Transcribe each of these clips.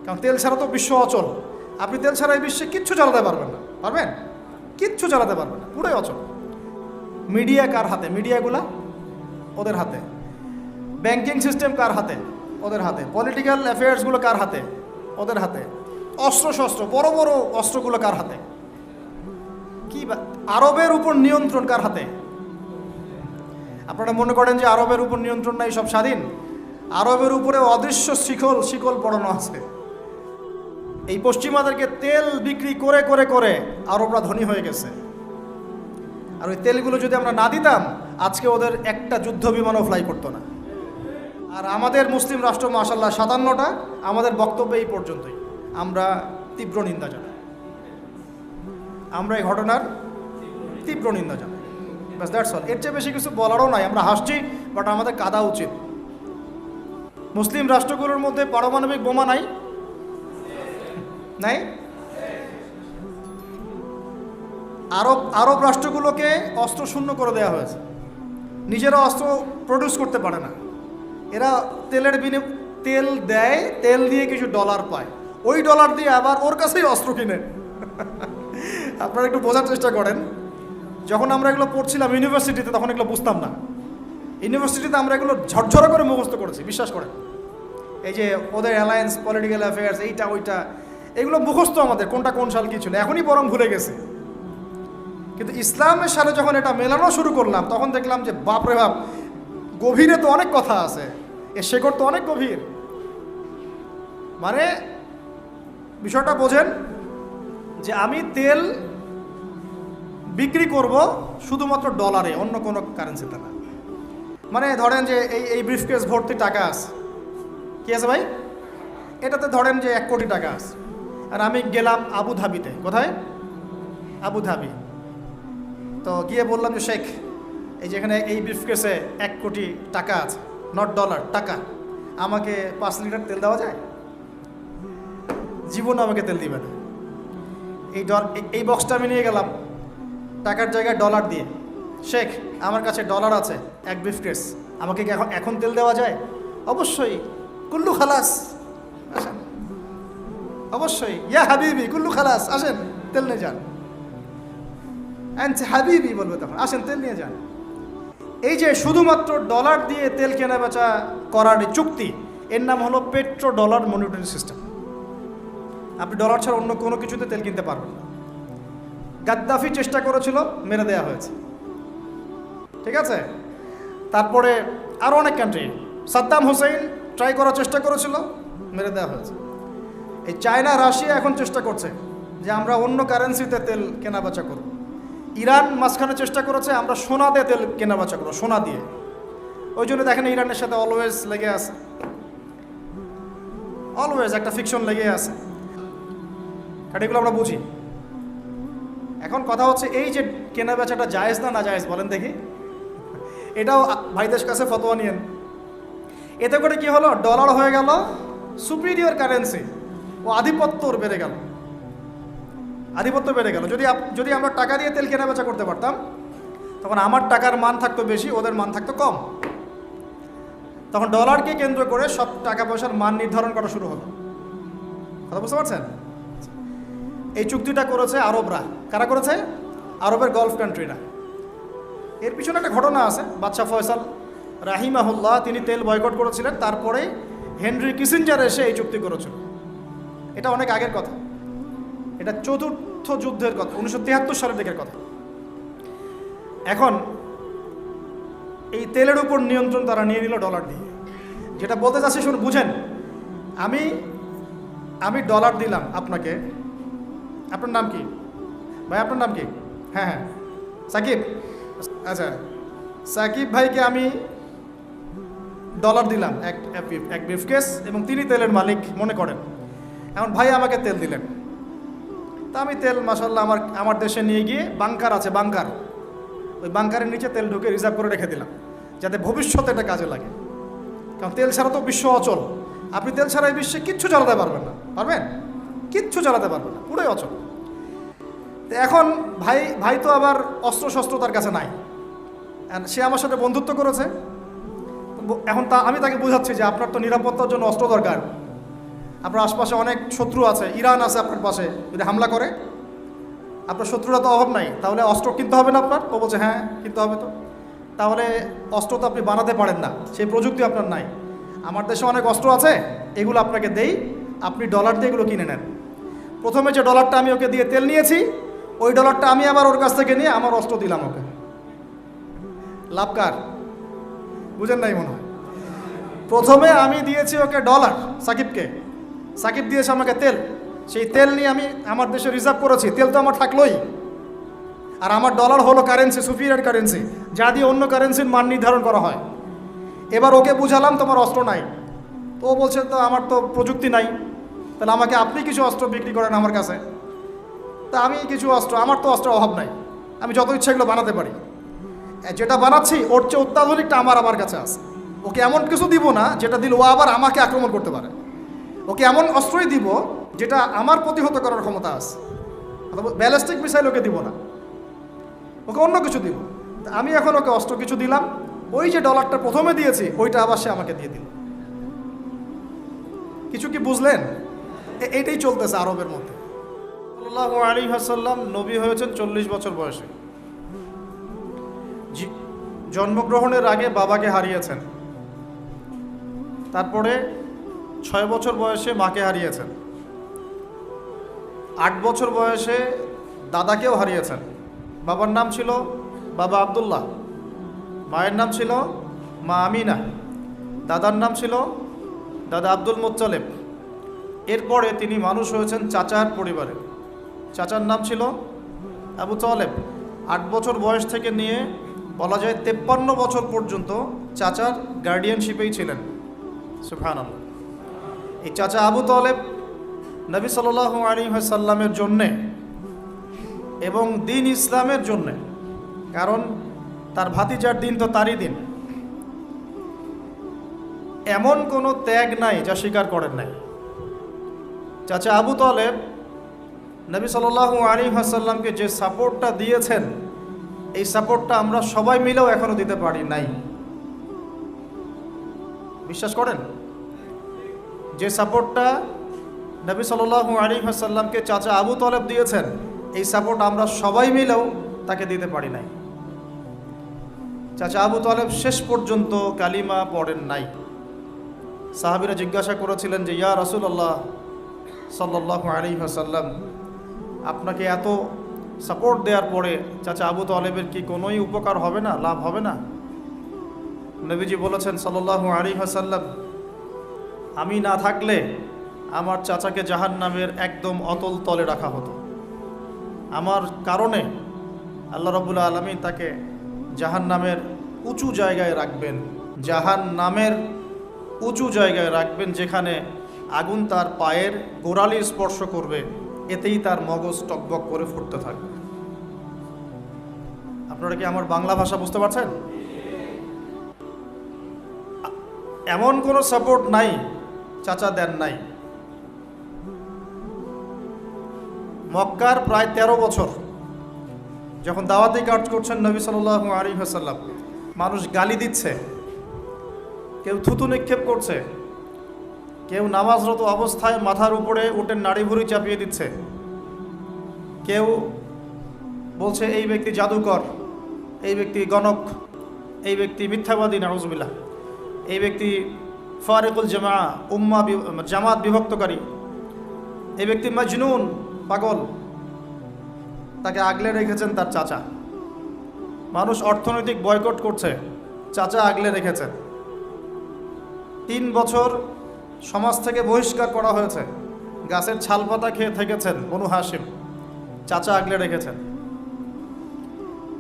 কারণ তেল ছাড়া তো বিশ্ব অচল। আপনি তেল ছাড়া এই বিশ্বে কিচ্ছু চালাতে পারবেন না, পারবেন? কিচ্ছু চালাতে পারবেন না, পুরোই অচল। মিডিয়া কার হাতে? মিডিয়াগুলা ওদের হাতে। ব্যাংকিং সিস্টেম কার হাতে? ওদের হাতে। পলিটিক্যাল অ্যাফেয়ার্সগুলো কার হাতে? ওদের হাতে। অস্ত্র শস্ত্র, বড় বড় অস্ত্রগুলো কার হাতে? কি আরবের উপর নিয়ন্ত্রণ কার হাতে? আপনারা মনে করেন যে আরবের উপর নিয়ন্ত্রণ নাই, সব স্বাধীন? আরবের উপরে অদৃশ্য শিকল পড়ানো আছে। এই পশ্চিমাদেরকে তেল বিক্রি করে করে করে আরবরা ধনী হয়ে গেছে। আর ওই তেলগুলো যদি আমরা না দিতাম, আজকে ওদের একটা যুদ্ধ বিমানও ফ্লাই করতো না। আর আমাদের মুসলিম রাষ্ট্র মাশাআল্লাহ 57টা। আমাদের বক্তব্য এই পর্যন্তই। আমরা তীব্র নিন্দা জানাই, আমরা এই ঘটনার তীব্র নিন্দা জানাই। বাস দ্যাটস অল। এর চেয়ে বেশি কিছু বলারও নাই। আমরা হাসছি, বাট আমাদের কাঁদা উচিত। মুসলিম রাষ্ট্রগুলোর মধ্যে পারমাণবিক বোমা নাই? নাই? আরব রাষ্ট্রগুলোকে অস্ত্র শূন্য করে দেওয়া হয়েছে। নিজেরা অস্ত্র প্রডিউস করতে পারে না। এরা তেল দেয়, তেল দিয়ে কিছু ডলার পায়, ওই ডলার দিয়ে আবার ওর কাছেই অস্ত্র কিনে। আপনারা একটু বোঝার চেষ্টা করেন। যখন আমরা এগুলো পড়ছিলাম ইউনিভার্সিটিতে, তখন এগুলো বুঝতাম না। ইউনিভার্সিটিতে আমরা এগুলো ঝরঝরা করে মুখস্থ করেছি, বিশ্বাস করেন। এই যে ওদের অ্যালায়েন্স, পলিটিক্যাল অ্যাফেয়ার্স, এইটা ওইটা, এগুলো মুখস্থ আমাদের, কোনটা কোন সাল কী ছিল, এখনই বরং ভুলে গেছে। কিন্তু ইসলামের সাথে যখন এটা মেলানো শুরু করলাম, তখন দেখলাম যে বাপরে বাপ, গভীরে তো অনেক কথা আছে, এর শেকড় তো অনেক গভীর। মানে বিষয়টা বোঝেন যে আমি তেল বিক্রি করব শুধুমাত্র ডলারে, অন্য কোনো কারেন্সিতে না। মানে ধরেন যে এই ব্রিফকেস ভর্তি টাকা আছে, কি আছে ভাই? এটাতে ধরেন যে 1 কোটি টাকা আছে, আর আমি গেলাম আবুধাবিতে। কোথায়? আবুধাবি। তো গিয়ে বললাম যে শেখ, এই যেখানে এই ব্রিফকেসে 1 কোটি টাকা আছে, নট ডলার, টাকা, আমাকে 5 লিটার তেল দেওয়া যায়? জীবন আমাকে তেল দিবে না। এই বক্সটা আমি নিয়ে গেলাম টাকার জায়গায় ডলার দিয়ে, শেখ আমার কাছে ডলার আছে 1 ব্রিফকেস, আমাকে কি এখন তেল দেওয়া যায়? অবশ্যই। কুল্লু খালাস, আসেন। অবশ্যই। ইয়া হাবিবি কুল্লু খালাস, আসেন তেল নিয়ে যান। হাবিবি বলবে তখন, আসেন তেল নিয়ে যান। এই যে শুধুমাত্র ডলার দিয়ে তেল কেনা বেচা করার চুক্তি, এর নাম হলো পেট্রো ডলার মনিটরি সিস্টেম। আপনি ডলার ছাড়া অন্য কোনো কিছুতে তেল কিনতে পারবেন না। গাদ্দাফি চেষ্টা করেছিল, মেরে দেওয়া হয়েছে, ঠিক আছে? তারপরে আরও অনেক কান্ট্রি, সাদ্দাম হোসেন ট্রাই করার চেষ্টা করেছিল, মেরে দেওয়া হয়েছে। এই চায়না, রাশিয়া এখন চেষ্টা করছে যে আমরা অন্য কারেন্সিতে তেল কেনা বেচা করব। ইরান মাঝখানে চেষ্টা করেছে আমরা সোনা দিয়ে তেল কেনা বেচা করবো, সোনা দিয়ে। ওই জন্য দেখেন ইরানের সাথে অলওয়েজ লেগে আছে, অলওয়েজ একটা ফিকশন লেগে আছে। কারণ এগুলো আমরা বুঝি। এখন কথা হচ্ছে এই যে কেনা বেচাটা জায়েজ না জায়েজ বলেন দেখি? এটাও ভাইদের কাছে ফতোয়া নিয়েন। এতে করে কি হলো? ডলার হয়ে গেল সুপিরিয়র কারেন্সি, ও আধিপত্য বেড়ে গেল, আধিপত্য বেড়ে গেল। যদি আমরা টাকা দিয়ে তেল কেনা বেচা করতে পারতাম, তখন আমার টাকার মান থাকতো বেশি, ওদের মান থাকতো কম। তখন ডলারকে কেন্দ্র করে সব টাকা পয়সার মান নির্ধারণ করা শুরু হলো। কথা বুঝতে পারছেন? এই চুক্তিটা করেছে আরবরা। কারা করেছে? আরবের গলফ কান্ট্রিরা। এর পিছনে একটা ঘটনা আছে। বাদশাহ ফয়সাল রাহিমাহুল্লাহ তিনি তেল বয়কট করেছিলেন, তারপরে হেনরি কিসিঞ্জার এসে এই চুক্তি করেছিল। এটা অনেক আগের কথা, এটা 4th যুদ্ধের কথা, 1973 সালের দিকের কথা। এখন এই তেলের উপর নিয়ন্ত্রণ তারা নিয়ে নিল ডলার দিয়ে। যেটা বলতে চাচ্ছি শুনুন, বুঝেন। আমি ডলার দিলাম আপনাকে। আপনার নাম কি ভাই? আপনার নাম কি? হ্যাঁ হ্যাঁ, সাকিব। আচ্ছা, সাকিব ভাইকে আমি ডলার দিলাম এক ব্রিফকেস, এবং তিনি তেলের মালিক মনে করেন। এখন ভাই আমাকে তেল দিলেন, তা আমি তেল মাশাআল্লাহ আমার দেশে নিয়ে গিয়ে বাংকার আছে, বাংকার, ওই বাংকারের নিচে তেল ঢুকে রিজার্ভ করে রেখে দিলাম, যাতে ভবিষ্যতে এটা কাজে লাগে। কারণ তেল ছাড়া তো বিশ্ব অচল। আপনি তেল ছাড়া এই বিশ্বে কিচ্ছু চালাতে পারবেন না, পারবেন? কিচ্ছু চালাতে পারবেন না, পুরোই অচল। তো এখন ভাই তো আবার অস্ত্র শস্ত্র তার কাছে নাই, সে আমার সাথে বন্ধুত্ব করেছে। এখন আমি তাকে বোঝাচ্ছি যে আপনার তো নিরাপত্তার জন্য অস্ত্র দরকার, আপনার আশপাশে অনেক শত্রু আছে, ইরান আছে আপনার পাশে, যদি হামলা করে আপনার শত্রুরা তো অভাব নাই, তাহলে অস্ত্র কিনতে হবে না আপনার? ও বলছে হ্যাঁ কিনতে হবে। তো তাহলে অস্ত্র তো আপনি বানাতে পারেন না, সেই প্রযুক্তি আপনার নাই। আমার দেশে অনেক অস্ত্র আছে, এগুলো আপনাকে দেই, আপনি ডলার দিয়ে এগুলো কিনে নেন। প্রথমে যে ডলারটা আমি ওকে দিয়ে তেল নিয়েছি, ওই ডলারটা আমি আবার ওর কাছ থেকে নিয়ে আমার অস্ত্র দিলাম ওকে। লাভ কার? বুঝেন নাই মনে হয়। প্রথমে আমি দিয়েছি ওকে ডলার, সাকিবকে, সাকিব দিয়েছে আমাকে তেল, সেই তেল নিয়ে আমি আমার দেশে রিজার্ভ করেছি, তেল তো আমার থাকলোই। আর আমার ডলার হলো কারেন্সি, সুপিরিয়র কারেন্সি, যা দিয়ে অন্য কারেন্সির মান নির্ধারণ করা হয়। এবার ওকে বুঝালাম তোমার অস্ত্র নাই, তো ও বলছে তো আমার তো প্রযুক্তি নাই, তাহলে আমাকে আপনি কিছু অস্ত্র বিক্রি করেন আমার কাছে। তা আমি কিছু অস্ত্র, আমার তো অস্ত্রের অভাব নাই, আমি যত ইচ্ছা এগুলো বানাতে পারি, যেটা বানাচ্ছি ওর চেয়ে অত্যাধুনিকটা আমার কাছে আছে। ওকে এমন কিছু দিব না যেটা দিলে ও আবার আমাকে আক্রমণ করতে পারে, ওকে এমন অস্ত্রই দিব যেটা আমার প্রতিহত করার ক্ষমতা আছে। অথবা ব্যালিস্টিক মিসাইল ওকে দিব না, ওকে অন্য কিছু দিব। আমি এখন ওকে অস্ত্র কিছু দিলাম, ওই যে ডলারটা প্রথমে দিয়েছি ওইটা আবার সে আমাকে দিয়ে দিল। কিছু কি বুঝলেন? এইটাই চলতেছে আরবের মধ্যে। সাল্লাল্লাহু আলাইহি ওয়াসাল্লাম নবী হয়েছেন 40 বছর বয়সে। জন্মগ্রহণের আগে বাবাকে হারিয়েছেন, তারপরে 6 বছর বয়সে মাকে হারিয়েছেন, 8 বছর বয়সে দাদাকেও হারিয়েছেন। বাবার নাম ছিল বাবা আব্দুল্লাহ, মায়ের নাম ছিল মা আমিনা, দাদার নাম ছিল দাদা আব্দুল মুত্তালিব। এরপরে তিনি মানুষ হয়েছেন চাচার পরিবারে, চাচার নাম ছিল আবু তালেব। 8 বছর বয়স থেকে নিয়ে বলা যায় 53 বছর পর্যন্ত চাচার গার্ডিয়ানশিপেই ছিলেন। সুবহানাল্লাহ। এই চাচা আবু তালেব নবী সাল্লাল্লাহু আলাইহি ওয়াসাল্লামের জন্যে এবং দিন ইসলামের জন্যে, কারণ তার ভাতিজার দিন তো তারই দিন, এমন কোনো ত্যাগ নাই যা স্বীকার করেন নাই। চাচা আবু তালেব নবী সাল্লাল্লাহু আলাইহি ওয়াসাল্লামকে যে সাপোর্টটা দিয়েছেন, এই সাপোর্টটা আমরা সবাই মিলেও এখনো দিতে পারি নাই। বিশ্বাস করেন? যে সাপোর্টটা নবী সাল্লাল্লাহু আলাইহি ওয়াসাল্লামকে চাচা আবু তালেব দিয়েছেন, এই সাপোর্ট আমরা সবাই মিলেও তাকে দিতে পারি নাই। চাচা আবু তালেব শেষ পর্যন্ত কালিমা পড়েন নাই। সাহাবীরা জিজ্ঞাসা করেছিলেন যে ইয়া রাসূলুল্লাহ সাল্লাল্লাহু আলাইহি ওয়াসাল্লাম, আপনাকে এত সাপোর্ট দেওয়ার পরে চাচা আবু তালেবের কি কোনোই উপকার হবে না, লাভ হবে না? নবীজি বলেছেন সাল্লাল্লাহু আলাইহি ওয়াসাল্লাম, আমি না থাকলে আমার চাচাকে জাহান্নামের একদম অতল তলে রাখা হতো। আমার কারণে আল্লাহ রাব্বুল আলামিন তাকে জাহান্নামের উঁচু জায়গায় রাখবেন, জাহান্নামের উঁচু জায়গায় রাখবেন, যেখানে আগুন তার পায়ের গোড়ালি স্পর্শ করবে, এতেই তার মগজ টকবক করে ফুটতে থাকবে। আপনারা কি আমার বাংলা ভাষা বুঝতে পারছেন? এমন কোনো সাপোর্ট নাই চাচা দেন নাই। মক্কার প্রায় 13 বছর যখন দাওয়াতি কাজ করছেন নবী সাল্লাল্লাহু আলাইহি ওয়াসাল্লাম, মানুষ গালি দিচ্ছে, কেউ থুতু নিক্ষেপ করছে, কেউ নামাজরত অবস্থায় মাথার উপরে উটের নাড়ি ভুড়ি চাপিয়ে দিচ্ছে, কেউ বলছে এই ব্যক্তি জাদুকর, এই ব্যক্তি গণক, এই ব্যক্তি মিথ্যাবাদী, নাউজুবিল্লাহ, এই ব্যক্তি ফারিকুল জামা, জামাত বিভক্তকারী, এই ব্যক্তি মজনুন, পাগল। তাকে আগলে রেখেছেন তার চাচা। মানুষ অর্থনৈতিক বয়কট করছে, চাচা আগলে রেখেছেন। 3 বছর সমাজ থেকে বহিষ্কার করা হয়েছে, গাছের ছালপাতা খেয়ে থেকেছেন বনু হাশিম, চাচা আগলে রেখেছেন।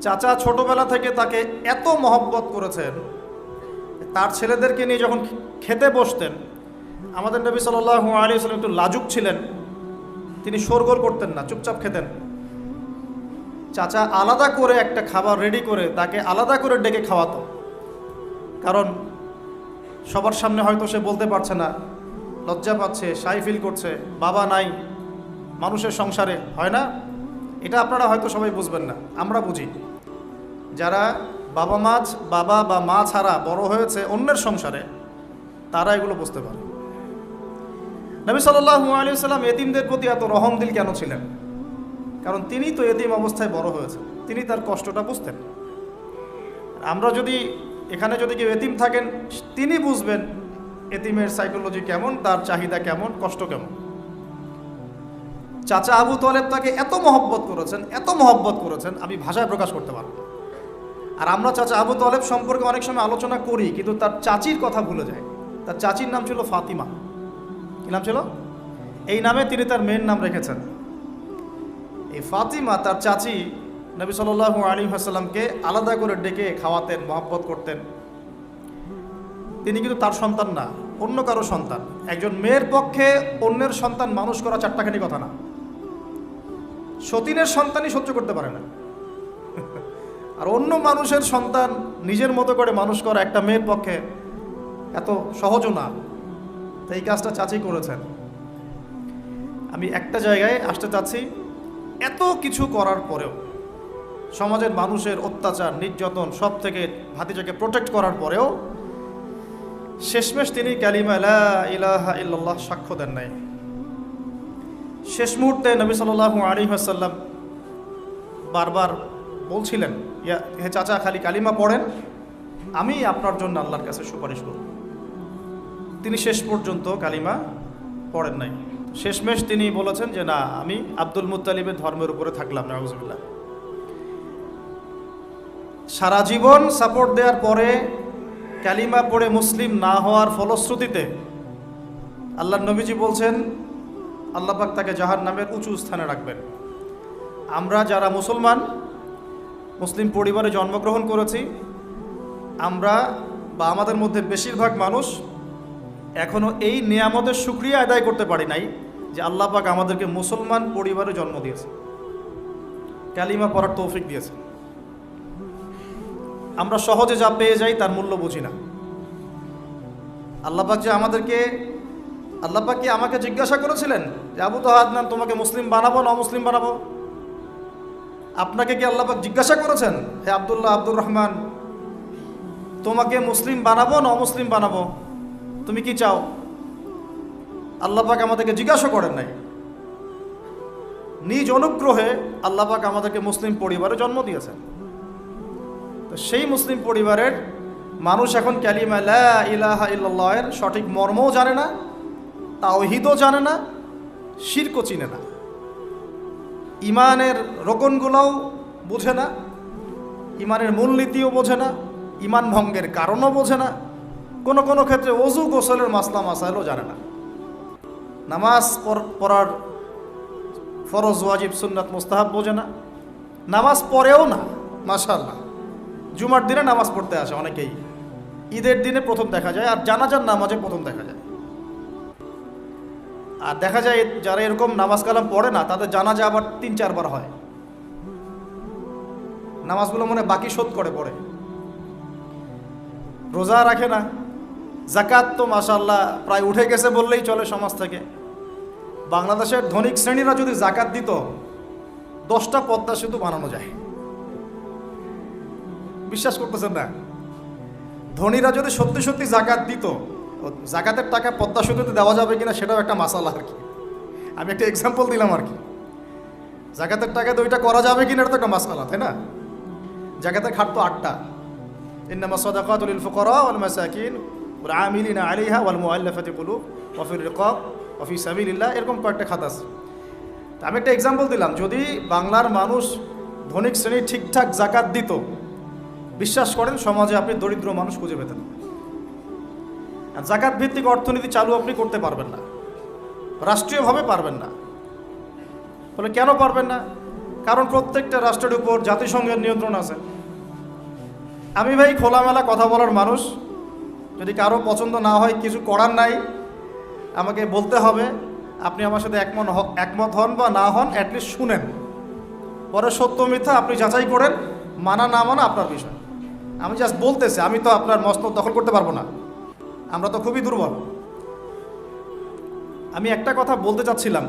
চাচা ছোটবেলা থেকে তাকে এত মহব্বত করেছেন, তার ছেলেদেরকে নিয়ে যখন খেতে বসতেন, আমাদের নবী সাল্লাল্লাহু আলাইহি ওয়াসাল্লাম একটু লাজুক ছিলেন, তিনি শোরগোল করতেন না, চুপচাপ খেতেন। চাচা আলাদা করে একটা খাবার রেডি করে তাকে আলাদা করে ডেকে খাওয়াতো, কারণ সবার সামনে হয়তো সে বলতে পারছে না, লজ্জা পাচ্ছে, শাই ফিল করছে, বাবা নাই মানুষের সংসারে, হয় না? এটা আপনারা হয়তো সবাই বুঝবেন না, আমরা বুঝি। যারা বাবা বা মা ছাড়া বড় হয়েছে অন্যের সংসারে, তারা এগুলো বুঝতে পারে। নবী সাল্লাল্লাহু আলাইহি ওয়াসাল্লাম এতিমদের প্রতি এত রহমদিল কেন ছিলেন? কারণ তিনি তো এতিম অবস্থায় বড় হয়েছেন, তিনি তার কষ্টটা বুঝতেন। আমরা যদি এখানে যদি কেউ এতিম থাকেন, তিনি বুঝবেন এতিমের সাইকোলজি কেমন, তার চাহিদা কেমন, কষ্ট কেমন। চাচা আবু তালেব তাকে এত মহব্বত করেছেন আমি ভাষায় প্রকাশ করতে পারব না। আর আমরা চাচা আবু তালেব সম্পর্কে অনেক সময় আলোচনা করি, কিন্তু তার চাচির কথা ভুলে যায়। তার চাচির নাম ছিল ফাতিমা। কি নাম ছিল? এই নামে তিনি তার মেয়ের নাম রেখেছেন। এই ফাতিমা, তার চাচি, নবী সাল্লাল্লাহু আলাইহি ওয়াসাল্লামকে আলাদা করে ডেকে খাওয়াতেন, মহব্বত করতেন। তিনি কিন্তু তার সন্তান না, অন্য কারো সন্তান। একজন মেয়ের পক্ষে অন্যের সন্তান মানুষ করা চারটাখানি কথা না। সতীনের সন্তানই সহ্য করতে পারে না, আর অন্য মানুষের সন্তান নিজের মতো করে মানুষ করা একটা মেয়ের পক্ষে এত সহজও না। তো এই কাজটা চাচি করেছেন। আমি একটা জায়গায় আসতে চাচ্ছি, এত কিছু করার পরেও, সমাজের মানুষের অত্যাচার, নির্যাতন সব থেকে ভাতিজাকে প্রোটেক্ট করার পরেও শেষমেশ তিনি কালিমা লা ইলাহা ইল্লাল্লাহ সাক্ষ্য দেন নাই। শেষ মুহূর্তে নবী সাল্লাল্লাহু আলাইহি ওয়াসাল্লাম বারবার বলছিলেন, হে চাচা, খালি কালিমা পড়েন, আমি আপনার জন্য আল্লাহর কাছে সুপারিশ করব। তিনি শেষ পর্যন্ত কালিমা পড়েন নাই। শেষমেশ তিনি বলেছেন যে না, আমি আব্দুল মুত্তালিবের ধর্মের উপরে থাকলাম, নাউজুবিল্লাহ। সারা জীবন সাপোর্ট দেওয়ার পরে কালিমা পড়ে মুসলিম না হওয়ার ফলশ্রুতিতে আল্লাহর নবীজি বলছেন আল্লাহ পাক তাকে জাহান্নামের উঁচু স্থানে রাখবেন। আমরা যারা মুসলমান, মুসলিম পরিবারে জন্মগ্রহণ করেছি, আমরা বা আমাদের মধ্যে বেশিরভাগ মানুষ এখনও এই নিয়ামতের শুকরিয়া আদায় করতে পারি নাই যে আল্লাহ পাক আমাদেরকে মুসলমান পরিবারে জন্ম দিয়েছে, কালিমা পড়ার তৌফিক দিয়েছে। আমরা সহজে যা পেয়ে যাই তার মূল্য বুঝি না। আল্লাহ পাক যে আল্লাহ পাক কি আমাকে জিজ্ঞাসা করেছিলেন যে আবু তাহাদনান, তোমাকে মুসলিম বানাবো না অমুসলিম বানাবো? আপনাকে কি আল্লাহ পাক জিজ্ঞাসা করেছেন, হে আব্দুল্লাহ, আব্দুর রহমান, তোমাকে মুসলিম বানাবো না অমুসলিম বানাবো, তুমি কি চাও? আল্লাহ পাক আমাদেরকে জিজ্ঞাসা করেন নাই। নিজ অনুগ্রহে আল্লাহ পাক আমাদেরকে মুসলিম পরিবারে জন্ম দিয়েছেন। তো সেই মুসলিম পরিবারের মানুষ এখন কালিমা লা ইলাহা ইল্লাল্লাহের সঠিক মর্মও জানে না, তাওহীদও জানে না, শিরকও চিনে না, ইমানের রোকনগুলোও বোঝে না, ইমানের মূলনীতিও বোঝে না, ইমান ভঙ্গের কারণও বোঝে না, কোনো কোনো ক্ষেত্রে ওযু গোসলের মাসলা মাসাইলও জানে না। নামাজ পড়ার ফরজ, ওয়াজিব, সুন্নাত, মুস্তাহাব বোঝে না, নামাজ পড়েও না। মাশাআল্লাহ, জুমার দিনে নামাজ পড়তে আসে অনেকেই, ঈদের দিনে প্রথম দেখা যায়, আর জানাজার নামাজে প্রথম দেখা যায়। আর দেখা যায় যারা এরকম নামাজ কালাম পড়ে না, তাদের জানাজা আবার ৩-৪ বার হয়। নামাজগুলো মনে বাকি শোধ করে পড়ে। রোজা রাখে না, যাকাত তো মাশাআল্লাহ প্রায় উঠে গেছে বললেই চলে সমাজ থেকে। বাংলাদেশের ধনিক শ্রেণীরা যদি যাকাত দিত, 10টা পদ্মা সেতু বানানো যায়। বিশ্বাস করতেছেন না? ধনীরা যদি সত্যি সত্যি যাকাত দিত, যাকাতের টাকা পদ্মা সেতুতে দেওয়া যাবে কিনা সেটাও একটা মাসালা আর কি। আমি একটা এক্সাম্পল দিলাম আর কি। যাকাতের টাকা তো ওইটা করা যাবে কিনা এটা তো একটা মাসালা, তাই না? যাকাতের খাত তো 8টা, ইন্নামা সাদাকাতু লিল ফুকারা ওয়াল মাসাকিন ওয়াল আমিলিনা আলাইহা ওয়াল মুআল্লাফাতি কুলুব ওয়া ফির রিকাব ওয়া ফি সাবিলিল্লাহ, এরকম কয়েকটা খাত আছে। আমি একটা এক্সাম্পল দিলাম, যদি বাংলার মানুষ ধনিক শ্রেণী ঠিকঠাক যাকাত দিত, বিশ্বাস করেন সমাজে আপনি দরিদ্র মানুষ খুঁজে পেতেন। আর যাকাত ভিত্তিক অর্থনীতি চালু আপনি করতে পারবেন না, রাষ্ট্রীয়ভাবে পারবেন না। বলে কেন পারবেন না? কারণ প্রত্যেকটা রাষ্ট্রের উপর জাতিসংঘের নিয়ন্ত্রণ আছে। আমি ভাই খোলামেলা কথা বলার মানুষ, যদি কারো পছন্দ না হয় কিছু করার নাই, আমাকে বলতে হবে। আপনি আমার সাথে একমত হন বা না হন, অ্যাটলিস্ট শুনেন, পরে সত্য মিথ্যা আপনি যাচাই করেন, মানা না মানা আপনার বিষয়। আমি জাস্ট বলতেছি, আমি তো আপনার মস্তক দখল করতে পারবো না, আমরা তো খুবই দুর্বল। আমি একটা কথা বলতে চাচ্ছিলাম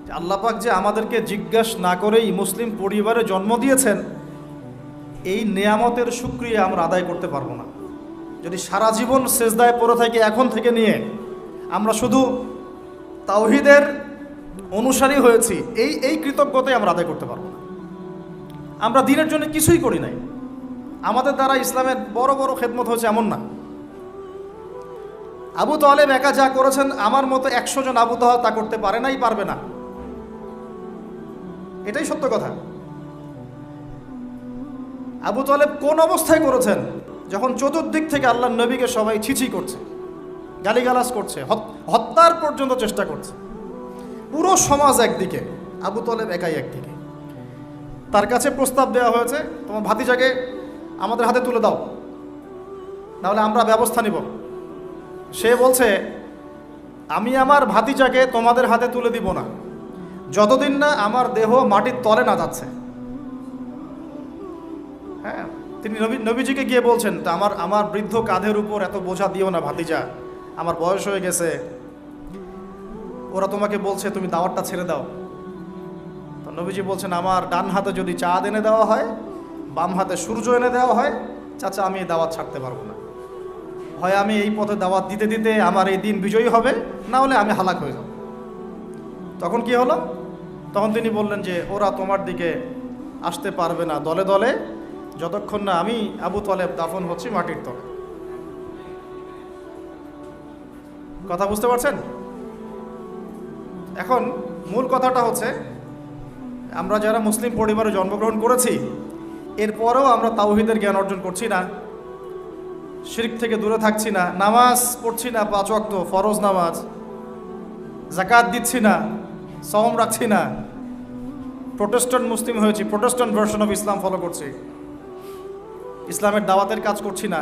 যে আল্লাহ পাক যে আমাদেরকে জিজ্ঞাসা না করেই মুসলিম পরিবারে জন্ম দিয়েছেন, এই নেয়ামতের শুকরিয়া আমরা আদায় করতে পারবো না। যদি সারা জীবন সেজদায় পড়ে থাকি এখন থেকে নিয়ে, আমরা শুধু তাওহীদের অনুসারী হয়েছি, এই কৃতজ্ঞতাই আমরা আদায় করতে পারবো না। আমরা দিনের জন্য কিছুই করি নাই, আমাদের দ্বারা ইসলামের বড় বড় খেদমত হয়েছে এমন না। আবু তালেব একা যা করেছেন, আমার মতো 100 জন আবু তাহেব তা করতে পারে নাই, পারবে না, এটাই সত্য কথা। আবু তালেব কোন অবস্থায় করেছেন? যখন চতুর্দিক থেকে আল্লাহর নবীকে সবাই ছিছি করছে, গালিগালাজ করছে, হত্যার পর্যন্ত চেষ্টা করছে, পুরো সমাজ একদিকে, আবু তালেব একাই একদিকে। তার কাছে প্রস্তাব দেওয়া হয়েছে, তোমার ভাতিজাকে আমাদের হাতে তুলে দাও, তাহলে আমরা ব্যবস্থা নিব। সে বলছে, আমি আমার ভাতিজাকে তোমাদের হাতে তুলে দিব না যতদিন না আমার দেহ মাটির তলে না যাচ্ছে। হ্যাঁ, তিনি নবীজিকে গিয়ে বলছেন, তা আমার বৃদ্ধ কাঁধের উপর এত বোঝা দিও না ভাতিজা, আমার বয়স হয়ে গেছে, ওরা তোমাকে বলছে তুমি দাওয়াতটা ছেড়ে দাও। তো নবীজি বলছেন, আমার ডান হাতে যদি চাঁদ এনে দেওয়া হয়, বাম হাতে সূর্য এনে দেওয়া হয়, চাচা আমি এই দাওয়াত ছাড়তে পারবো না। হয় আমি এই পথে দাওয়াত দিতে দিতে আমার এই দিন বিজয়ী হবে, না হলে আমি হালাক হয়ে যাব। তখন কি হলো? তখন তিনি বললেন যে ওরা তোমার দিকে আসতে পারবে না দলে দলে, যতক্ষণ না আমি আবু তালেব দাফন হচ্ছি মাটির তলে। কথা বুঝতে পারছেন? এখন মূল কথাটা হচ্ছে, আমরা যারা মুসলিম পরিবারে জন্মগ্রহণ করেছি, এরপরেও আমরা তাওহীদের জ্ঞান অর্জন করছি না, শিরক থেকে দূরে থাকছি না, নামাজ পড়ছি না 5 ওয়াক্ত ফরজ নামাজ, যাকাত দিচ্ছি না, সওম রাখছি না, প্রোটেস্ট্যান্ট মুসলিম হয়েছি, Protestant version of Islam follow করছি, ইসলামের দাওয়াতের কাজ করছি না,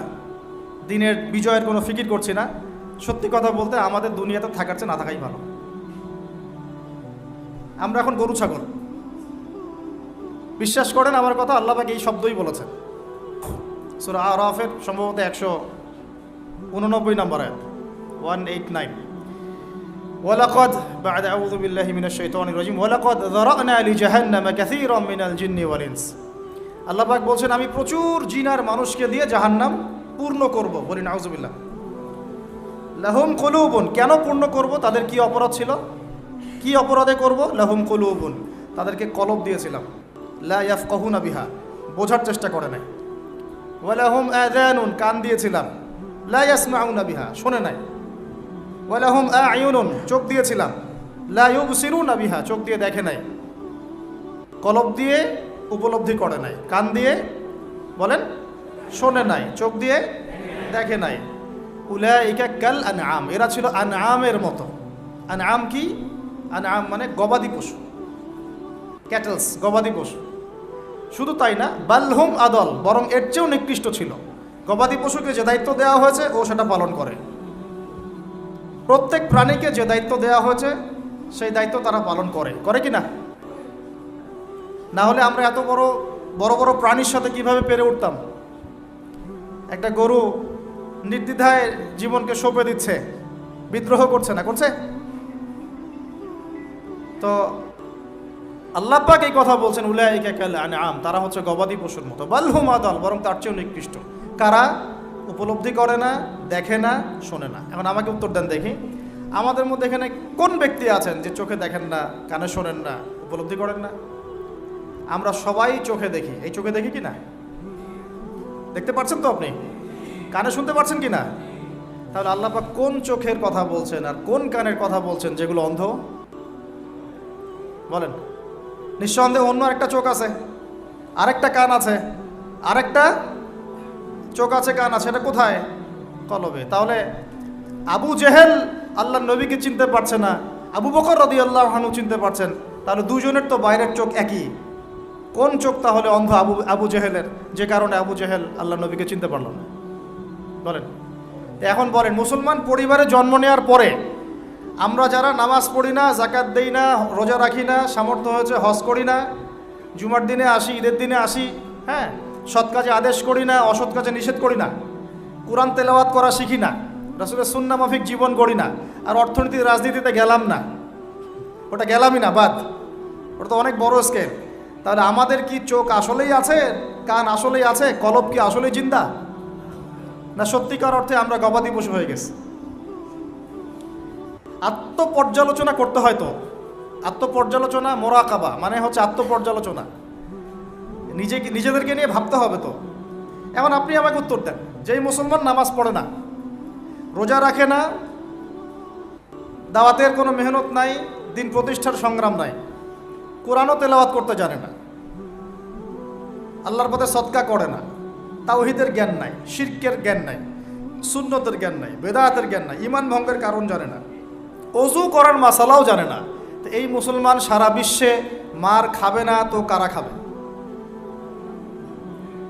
দিনের বিজয়ের কোনো ফিকির করছি না। সত্যি কথা বলতে আমাদের দুনিয়াতে থাকার চেয়ে না থাকাই ভালো। আমরা এখন গরু ছাগল। বিশ্বাস করেন আমার কথা, আল্লাহ পাক এই শব্দই বলেছেন সূরা আরাফের সম্ভবত 189 নম্বর আয়াত, 189। ওয়ালাকাদ বা'দা আউযু বিল্লাহি মিনাশ শাইতানির রাজিম ওয়ালাকাদ যারানা লিজাহান্নামা কাসীরাম মিনাল জিন্নি ওয়াল ইনস। আল্লাহ পাক বলছেন, আমি প্রচুর জিন আর মানুষকে দিয়ে জাহান্নাম পূর্ণ করব। বলি নাউযুবিল্লাহ। লাহুম কুলুবুন, কেন পূর্ণ করব? তাদের কি অপরাধ ছিল? কি অপরাধে করব? লাহুম কুলুবুন, তাদেরকে কলব দিয়েছিলাম, লা ইয়াফকাহুনা বিহা, বোঝার চেষ্টা করে নাই। ওয়ালাহুম আযানুন, কান দিয়েছিলাম, লা ইয়াসমাউনা বিহা, শোনে নাই। ওয়ালাহুম আ'য়ুনুন, চোখ দিয়েছিলাম, লা ইউবসিরুনা বিহা, চোখ দিয়ে দেখে নাই, কলব দিয়ে উপলব্ধি করে নাই, কান দিয়ে বলেন শোনে নাই, চোখ দিয়ে দেখে নাই। উলাইকা কাল আনআম, এরা ছিল আনআমের মতো। আনআম কি? আনআম মানে গবাদি পশু, ক্যাটেলস, গবাদি পশু। শুধু তাই না, বালহুম আদল, বরং এর চেয়েও নিকৃষ্ট ছিল। গবাদি পশুকে যে দায়িত্ব দেওয়া হয়েছে ও সেটা পালন করে। প্রত্যেক প্রাণীকে যে দায়িত্ব দেওয়া হয়েছে সেই দায়িত্ব তারা পালন করে কি না? না হলে আমরা এত বড় বড় প্রাণীর সাথে কিভাবে পেরে উঠতাম? একটা গরু নির্দ্বিধায় জীবনকে সঁপে দিচ্ছে, বিদ্রোহ করছে না, করছে? তো আল্লাহ পাক এই কথা বলছেন, উলাইকা কাল আনআম, তারা হচ্ছে গবাদি পশুর মতো। বালহুম আদল, বরং তার চেয়েও নিকৃষ্ট। কারা? উপলব্ধি করে না, দেখে না, শোনে না। এখন আমাকে উত্তর দেন দেখি, আমাদের মধ্যে এখানে কোন ব্যক্তি আছেন যে চোখে দেখেন না, কানে শোনেন না, উপলব্ধি করেন না? আমরা সবাই চোখে দেখি। এই চোখে দেখি কি না? দেখতে পাচ্ছেন তো আপনি? কানে শুনতে পাচ্ছেন কি না? তাহলে আল্লাহ পাক কোন চোখের কথা বলছেন আর কোন কানের কথা বলছেন যেগুলো অন্ধ? বলেন। নিঃসন্দেহে অন্য একটা চোখ আছে, আরেকটা কান আছে, আরেকটা চোখ আছে, কান আছে, এটা কোথায়? কলবে। তাহলে আবু জেহেল আল্লাহর নবীকে চিনতে পারছে না, আবু বকর রাদিয়াল্লাহু আনহু চিনতে পারছেন, তাহলে দুজনের তো বাইরের চোখ একই। কোন চোখ তাহলে অন্ধ আবু জেহেলের, যে কারণে আবু জেহেল আল্লাহর নবীকে চিনতে পারল না? বলেন। এখন বলেন, মুসলমান পরিবারে জন্ম নেওয়ার পরে আমরা যারা নামাজ পড়ি না, যাকাত দেই না, রোজা রাখি না, সামর্থ্য হয়েছে হজ করি না, জুমার দিনে আসি, ঈদের দিনে আসি, হ্যাঁ, সৎ কাজে আদেশ করি না, অসৎ কাজে নিষেধ করি না, কোরআন তেলাওয়াত করা শিখি না, রাসূলের সুন্নাহ মাফিক জীবন গড়ি না, আর অর্থনীতি রাজনীতিতে গেলাম না, ওটা গেলামই না, বাদ, ওটা তো অনেক বড় স্কেল। তাহলে আমাদের কি চোখ আসলেই আছে, কান আসলেই আছে, কলব কি আসলেই জিন্দা, না সত্যিকার অর্থে আমরা গবাদি পশু হয়ে গেছি? আত্মপর্যালোচনা করতে হয় তো। আত্মপর্যালোচনা, মোরাকাবা মানে হচ্ছে আত্মপর্যালোচনা, নিজেদেরকে নিয়ে ভাবতে হবে তো। এখন আপনি আমাকে উত্তর দেন, যেই মুসলমান নামাজ পড়ে না, রোজা রাখে না, দাওয়াতের কোনো মেহনত নাই, দিন প্রতিষ্ঠার সংগ্রাম নাই, কোরআনও তেলাওয়াত করতে জানে না, আল্লাহর পথে সদকা করে না, তাওহীদের জ্ঞান নাই, শিরকের জ্ঞান নাই, সুন্নতের জ্ঞান নাই, বেদাতের জ্ঞান নাই, ঈমান ভঙ্গের কারণ জানে না, ওযু করার মাসালাও জানে না, তো এই মুসলমান সারা বিশ্বে মার খাবে না তো কারা খাবে?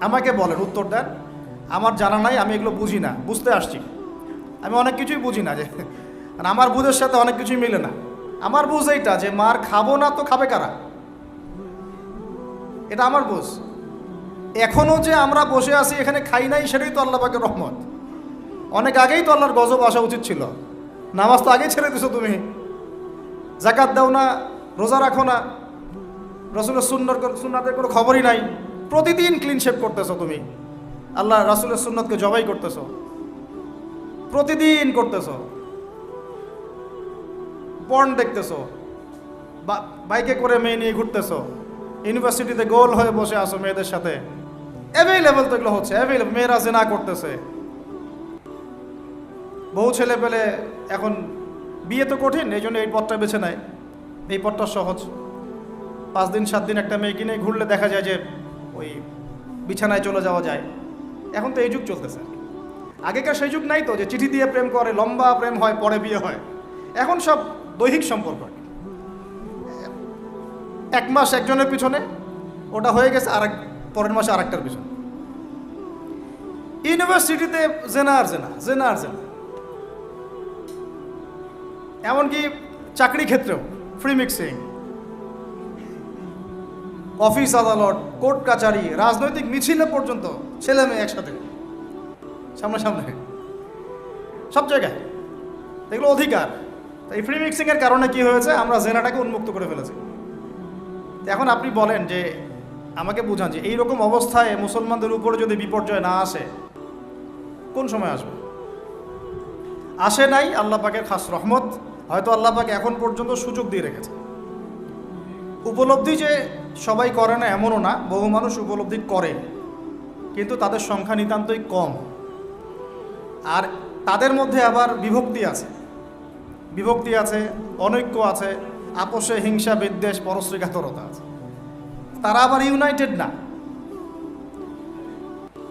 আমাকে বলেন, উত্তর দেন। আমার জানা নাই, আমি এগুলো বুঝি না, বুঝতে আসছি। আমি অনেক কিছুই বুঝি না, যে আমার বুঝের সাথে অনেক কিছুই মিলে না। আমার বুঝ এইটা যে মার খাবো না তো খাবে কারা, এটা আমার বুঝ। এখনও যে আমরা বসে আছি এখানে খাই নাই, সেটাই তো আল্লাহ পাকের রহমত। অনেক আগেই তো আল্লাহর গজব আসা উচিত ছিল। নামাজ তো আগেই ছেড়ে দিছো তুমি, যাকাত দাও না, রোজা রাখো না, রসুলের সুন্নাতের কোনো খবরই নাই, প্রতিদিন ক্লিন শেভ করতেছো তুমি, আল্লাহ রাসূলের সুন্নতকে জবাই করতেছো, প্রতিদিন করতেছো, পর্ন দেখতেছো, বাইকে করে মেয়ে নিয়ে ঘুরতেছো, ইউনিভার্সিটিতে গোল হয়ে বসে আসো মেয়েদের সাথে, অ্যাভেলেবল তো এগুলো হচ্ছে, অ্যাভেলেবল। মেয়েরা জিনা করতেছে, বহু ছেলে পেলে এখন বিয়ে তো কঠিন, এই জন্য এই পথটা বেছে নেয়, এই পথটা সহজ। 5 দিন 7 দিন একটা মেয়েকে নিয়ে ঘুরলে দেখা যায় যে ওই বিছানায় চলে যাওয়া যায়। এখন তো এই যুগ চলতেছে। আগেকার সেই যুগ নাই তো, যে চিঠি দিয়ে প্রেম করে, লম্বা প্রেম হয়, পরে বিয়ে হয়। এখন সব দৈহিক সম্পর্ক, 1 মাস একজনের পিছনে, ওটা হয়ে গেছে আর পরের মাসে আরেকটার পিছনে। ইউনিভার্সিটিতে জেনা আর জেনা, জেনা আর জেনা, এমনকি চাকরি ক্ষেত্রেও ফ্রি মিক্সিং, অফিস আদালত, কোর্ট কাচারি, রাজনৈতিক মিছিলে পর্যন্ত ছেলে মেয়ে একসাথে সামনাসামনি, সব জায়গায় এগুলো অধিকার। এই ফ্রি মিক্সিংয়ের কারণে কি হয়েছে, আমরা জেনাটাকে উন্মুক্ত করে ফেলেছি। এখন আপনি বলেন যে, আমাকে বুঝান যে এইরকম অবস্থায় মুসলমানদের উপরে যদি বিপর্যয় না আসে, কোন সময় আসবে? আসে নাই, আল্লাহ পাকের খাস রহমত। হয়তো আল্লাহ পাক এখন পর্যন্ত সুযোগ দিয়ে রেখেছে। উপলব্ধি যে সবাই করে না এমনও না, বহু মানুষ উপলব্ধি করে, কিন্তু তাদের সংখ্যা নিতান্তই কম। আর তাদের মধ্যে আবার বিভক্তি আছে, অনৈক্য আছে, আপোষে হিংসা, বিদ্বেষ, পরশ্রীঘাতরতা আছে। তারা আবার ইউনাইটেড না।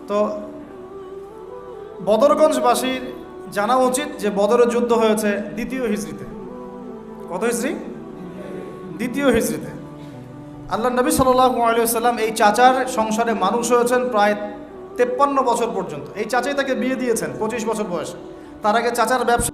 তো বদরগঞ্জবাসীর জানা উচিত যে বদরের যুদ্ধ হয়েছে 2য় হিজরিতে। কত হিজরি? 2য় হিজরিতে। আল্লাহ নবী সাল্লাল্লাহু আলাইহি ওয়াসাল্লাম এই চাচার সংসারে মানুষ হয়েছেন প্রায় 53 বছর পর্যন্ত। এই চাচাই তাকে বিয়ে দিয়েছেন 25 বছর বয়সে। তার আগে চাচার ব্যবসা